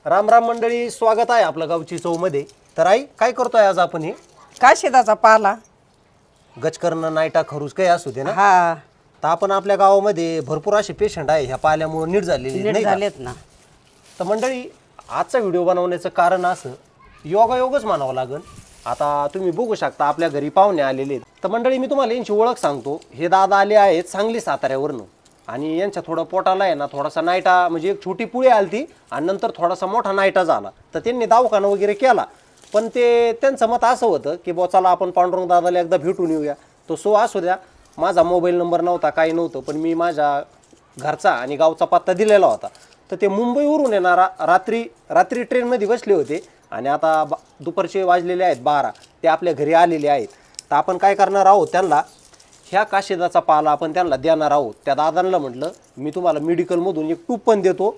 राम राम मंडळी, स्वागत आहे आपलं गावची चौमध्ये. तर आई काय करतोय आज आपण? हे काय शेताचा पाला गचकरण नायटा खरूज काही असू दे ना. हा तर आपण आपल्या गावामध्ये भरपूर असे पेशंट आहे ह्या पाल्यामुळे नीट झालेले नीट नाही का? झालेत ना. तर मंडळी आजचा व्हिडिओ बनवण्याचं कारण असं योगायोगच म्हणावं लागेल. आता तुम्ही बघू शकता आपल्या घरी पाहुणे आलेले आहेत. तर मंडळी मी तुम्हाला यांची ओळख सांगतो. हे दादा आले आहेत सांगली साताऱ्यावरनं आणि यांच्या थोडं पोटाला आहे ना थोडासा नायटा, म्हणजे एक छोटी पुळी आलती आणि नंतर थोडासा मोठा नायटा झाला. तर त्यांनी दवाखाना वगैरे केला, पण ते त्यांचं मत असं होतं की बुवा चला आपण पांडुरंग दादाला एकदा भेटून येऊया. तो सो असू द्या, माझा मोबाईल नंबर नव्हता काही नव्हतं, पण मी माझ्या घरचा आणि गावचा पत्ता दिलेला होता. तर ते मुंबईवरून येणार रात्री ट्रेनमध्ये बसले होते आणि आता दुपारचे वाजलेले आहेत 12, ते आपल्या घरी आलेले आहेत. तर आपण काय करणार आहोत, त्यांना ह्या काशेदाचा पाला आपण त्यांना देणार आहोत. त्या दादांना म्हटलं मी तुम्हाला मेडिकलमधून एक टूप पण देतो,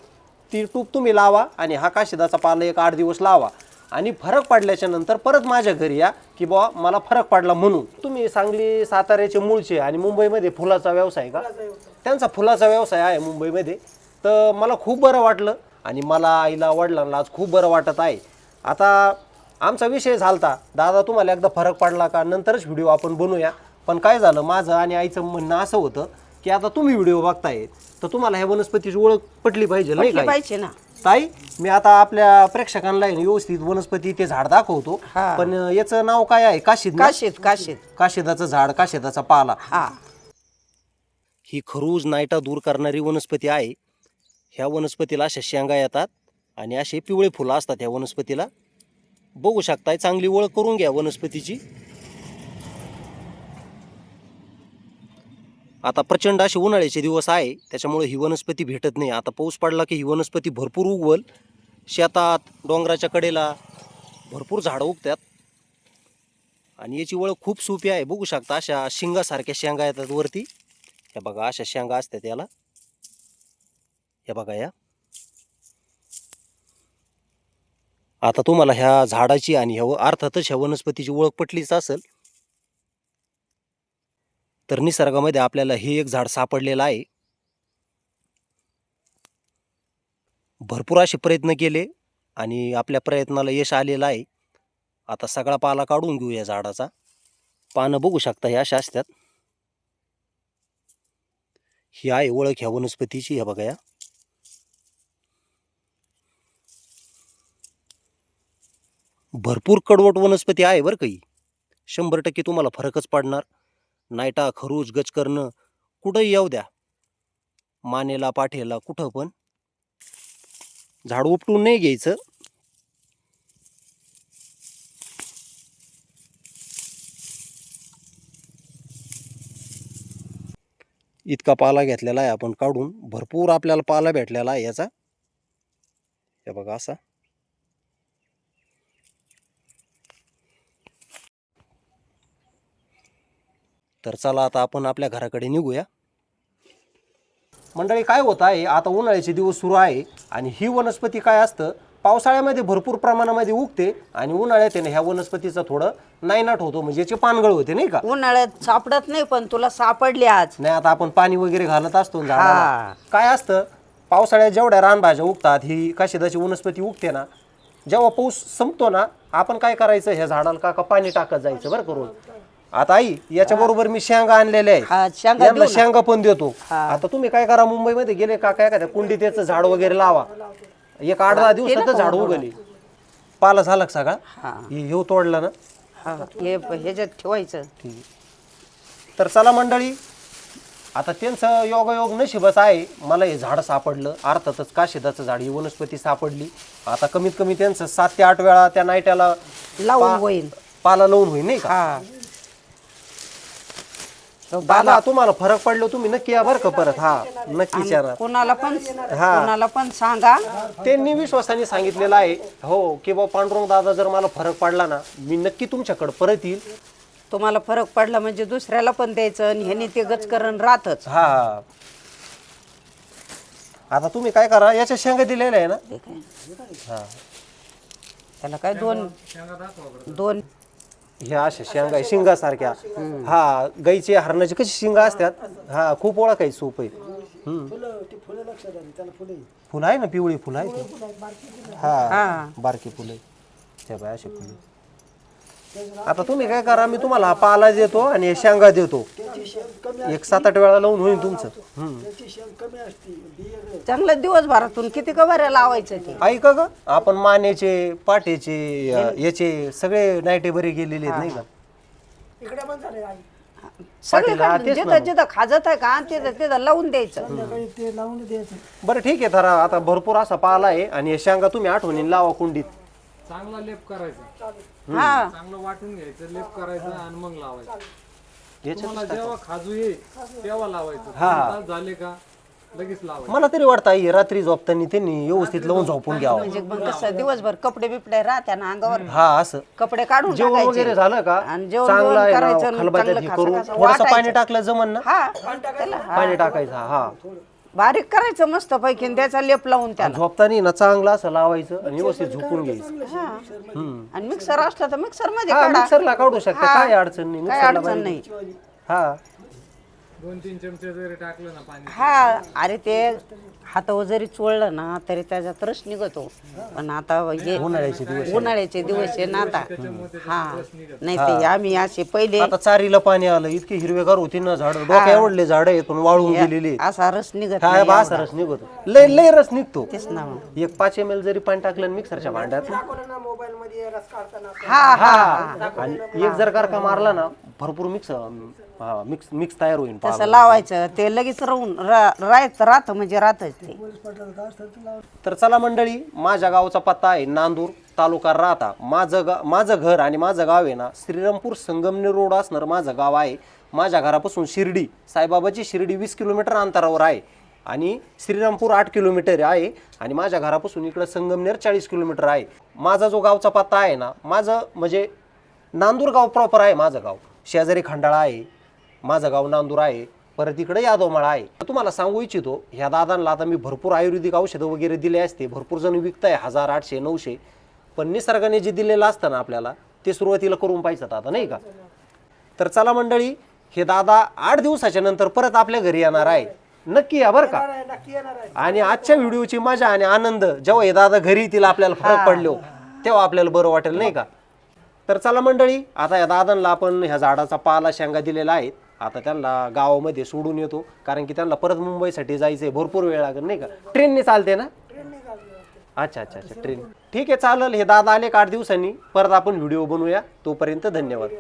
ती टूप तुम्ही लावा आणि हा काशेदाचा पाला एक 8 दिवस लावा आणि फरक पडल्याच्या नंतर परत माझ्या घरी या की बुवा मला फरक पडला म्हणून. तुम्ही सांगली साताऱ्याचे मूळचे आणि मुंबईमध्ये फुलाचा व्यवसाय का? त्यांचा फुलाचा व्यवसाय आहे मुंबईमध्ये. तर मला खूप बरं वाटलं आणि मला आईला वडिलांना आज खूप बरं वाटत आहे. आता आमचा विषय झालता दादा तुम्हाला एकदा फरक पडला का, नंतरच व्हिडिओ आपण बनवूया. पण काय झालं, माझं आणि आईचं म्हणणं असं होतं की आता तुम्ही व्हिडिओ बघताय तर तुम्हाला ह्या वनस्पतीची ओळख पटली पाहिजे नाही का पाहिजे ना. ताई, मी आता आपल्या प्रेक्षकांना व्यवस्थित वनस्पती ते झाड दाखवतो. पण याचं नाव काय आहे? काशीदाचं झाड, काशीदाचा पाला. ही खरूज नायटा दूर करणारी वनस्पती आहे. ह्या वनस्पतीला अशा शेंगा येतात आणि असे पिवळे फुलं असतात ह्या वनस्पतीला. बघू शकताय, चांगली ओळख करून घ्या वनस्पतीची. आता प्रचंड असे उन्हाळ्याचे दिवस आहे, त्याच्यामुळे ही वनस्पती भेटत नाही. आता पाऊस पडला की ही वनस्पती भरपूर उगवल. शेतात डोंगराच्या कडेला भरपूर झाडं उगतात आणि याची ओळख खूप सोपी आहे. बघू शकता अशा शिंगासारख्या शेंगा येतात वरती. हे बघा अशा शेंगा असतात याला. हे बघा या. आता तुम्हाला ह्या झाडाची आणि अर्थातच ह्या वनस्पतीची ओळख पटलीच असेल. तर निसर्गामध्ये आपल्याला हे एक झाड सापडलेलं आहे. भरपूर असे प्रयत्न केले आणि आपल्या प्रयत्नाला यश आलेलं आहे. आता सगळा पाला काढून घेऊ या झाडाचा. पानं बघू शकता हे अशा असतात. ही आहे ओळख ह्या वनस्पतीची. हे बघा या. भरपूर कडवट वनस्पती आहे बरं काही. 100% तुम्हाला फरकच पडणार. नायटा खरूज गचकरणं कुठंही येऊ द्या, मानेला पाठेला कुठं पण झाड उपटून नाही घ्यायचं. इतका पाला घेतलेला आहे आपण काढून. भरपूर आपल्याला पाला भेटलेला आहे याचा. हे बघा असा. तर चला आता आपण आपल्या घराकडे निघूया. मंडळी काय होत आहे, आता उन्हाळ्याचे दिवस सुरू आहे आणि ही वनस्पती काय असतं, पावसाळ्यामध्ये भरपूर प्रमाणामध्ये उगते आणि उन्हाळ्यात आहे ना ह्या वनस्पतीचं थोडं नायनाट होतो, म्हणजे याचे पानगळ होते नाही का. उन्हाळ्यात सापडत नाही, पण तुला सापडली आज. नाही आता आपण पाणी वगैरे घालत असतो झाडाला. काय असतं, पावसाळ्यात जेवढ्या रानभाज्या उगतात ही काशीदाची वनस्पती उगते ना, जेव्हा पाऊस संपतो ना आपण काय करायचं, ह्या झाडाला का पाणी टाकत जायचं बरं करून. आता आई याच्या बरोबर मी शेंगा आणलेल्या आहे, यांना शेंगा पण देतो. आता तुम्ही काय करा, मुंबईमध्ये गेले का काय एखाद्या कुंडीत त्याचं झाड वगैरे लावा. एक 8-10 दिवसात झाड उगली. पाला झाला सगळा. हे तोडला ना, ह्याच्यात ठेवायचं. तर चला मंडळी, आता त्यांचं योगायोग नशीबच आहे, मला हे झाड सापडलं. अर्थातच काशीदाचं झाड, ही वनस्पती सापडली. आता कमीत कमी त्यांचं 7 ते 8 वेळा त्या नायट्याला लावून होईल, पाला लावून होईल नाही का. दादा तुम्हाला फरक पडलो तुम्ही नक्की या बरं का परत. नक्की विचारा. कोणाला पण सांगा. त्यांनी विश्वासाने सांगितलेलं आहे हो की बाबा पांडुरंग दादा जर मला फरक पडला ना मी नक्की तुमच्याकडे परत येईल. तुम्हाला फरक पडला म्हणजे दुसऱ्याला पण द्यायचं आणि ह्याने ते गचकरण राहतच. आता तुम्ही काय करा, याच्या शेंगा दिलेल्या आहे ना, त्याला काय दोन ह्या अशा शेंगा आहे शिंगासारख्या. गाईची हरणाची कशी शिंगा असतात. खूप ओळखायची सोप आहे. फुलं ते फुलं लक्षात आली त्याला फुलं आहेत. फुलं आहे ना, पिवळी फुलं आहे फुलं आहेत, बारकी फुलं आहेत. हा हा बारकी फुलं त्या बाय अशी फुलं. आता तुम्ही काय करा, मी तुम्हाला हा पाला देतो आणि हे शेंगा देतो, त्याची शेंग कमी एक 7-8 वेळा लावून होईल तुमचं. त्याची शेंग कमी असते बी वेगळं. चांगलं दिवसभरातून किती कवाऱ्या लावायचं ते. ऐका ग, आपण मानेचे पाटेचे याचे सगळे नाईटे बरे गेलेले आहेत नाही का. इकडे पण झाले आई सगळे पाटील, हा, काढून तेच ना जिथं जिथं खाजत आहे का तिथं तिथं लावून द्यायचं. संध्याकाळी ते लावून द्यायचं. बरं ठीक आहे, थरा आता भरपूर असा पाला आहे आणि हे शेंगा तुम्ही आठवणीने लावा कुंडीत. चांगला लेप करायचा, हा चांगलं वाटून घ्यायचं, लेप करायचं आणि मग लावायचं. याच्यात तुम्हाला जेव्हा खाजू येईल तेव्हा लावायचं. हा. 3 तास झाले का लगेच लावायचं. मला तरी वाटतं आई रात्री झोपताना त्यांनी व्यवस्थित लावून झोपून घ्यावं. म्हणजे मग कसं दिवसभर कपडे बिपडे राहत्या ना अंगावर, हा असं कपडे काढून जेवण टाकायचे. वगैरे झालं का आणि जेवण चांगलं बिवण आहे ना, करायचं आणि खलबत्त्यात चांगलं हे करू, खासं खासं थोडंसं पाणी वाटायचं. टाकलं जमन ना, हा त्याला पाणी टाकायचं हा. बारीक करायचं मस्त पैकी आणि त्याचा लेप लावून त्याला. झोपताना ना चांगलं असं लावायचं आणि व्यवस्थित झोपून घ्यायचं. आणि मिक्सर असला तर मिक्सर मध्ये हा काढा. मिक्सरला काढू शकता, हा. काय अडचण नाही, काय मिक्सरला अडचण बारीक. नाही. हा 2-3 चमचे जरी टाकलं ना पाणी, हा अरे ते हातावर जरी चोळलं ना तरी त्याच्यात रस निघतो. पण आता हे उन्हाळ्याचे दिवस उन्हाळ्याचे दिवस आहे ना आता. हा नाही ते आम्ही असे पहिले आता चारीला पाणी आलं, इतकी हिरवेगार होती ना झाड, डोक्या एवढले झाड आहेत पण वाळून गेलेली आहेत. असा रस निघत काय नाही बा असा रस निघतो, लय लय रस निघतो. तेच ना मग. एक 5 ml जरी पाणी टाकलं मिक्सरच्या भांड्यात दाखवलं ना मोबाईल मध्ये रस काढताना हा हा आणि एक जर कारका मारला ना भरपूर मिक्स मिक्स तयार होईल. तसं लावायचं ते लगेच राहत म्हणजे राहतच ते. पटलं का असतं तर लाव. तर चला मंडळी, माझ्या गावचा पत्ता आहे नांदूर, तालुका राहता. माझं घर आणि माझं गाव आहे ना श्रीरामपूर संगमनेर रोड असणार माझं गाव आहे. माझ्या घरापासून शिर्डी साईबाबाची शिर्डी 20 किलोमीटर अंतरावर आहे आणि श्रीरामपूर 8 किलोमीटर आहे आणि माझ्या घरापासून इकडं संगमनेर 40 किलोमीटर आहे. माझा जो गावचा पत्ता आहे ना, माझं म्हणजे नांदूर गाव प्रॉपर आहे माझं गाव. शेजारी खंडाळा आहे, माझं गाव नांदूर आहे, परत इकडे यादवमाळा आहे. तुम्हाला सांगू इच्छितो, ह्या दादांना आता मी भरपूर आयुर्वेदिक औषधं वगैरे दिले असते, भरपूर जण विकताय 1000, 800, 900, पण निसर्गाने जे दिलेलं असतं ना आपल्याला ते सुरुवातीला करून पाहिजेत आता नाही का. तर चला मंडळी, हे दादा 8 दिवसाच्या नंतर परत आपल्या घरी येणार आहे. नक्की या बरं का. नक्की येणार आहे. आणि आजच्या व्हिडिओची मजा आणि आनंद जेव्हा हे दादा घरी येतील आपल्याला फरक पडलो तेव्हा आपल्याला बरं वाटेल नाही का. तर चला मंडळी, आता या दादांना आपण ह्या झाडाचा पाला शेंगा दिलेला आहे. आता त्यांना गावामध्ये सोडून येतो, कारण की त्यांना परत मुंबईसाठी जायचंय, भरपूर वेळ लागेल नाही का. ट्रेनने चालते ना. अच्छा अच्छा अच्छा ट्रेन ठीक आहे चालेल. हे दादा आले 8 दिवसांनी, परत आपण व्हिडिओ बनवूया. तोपर्यंत धन्यवाद.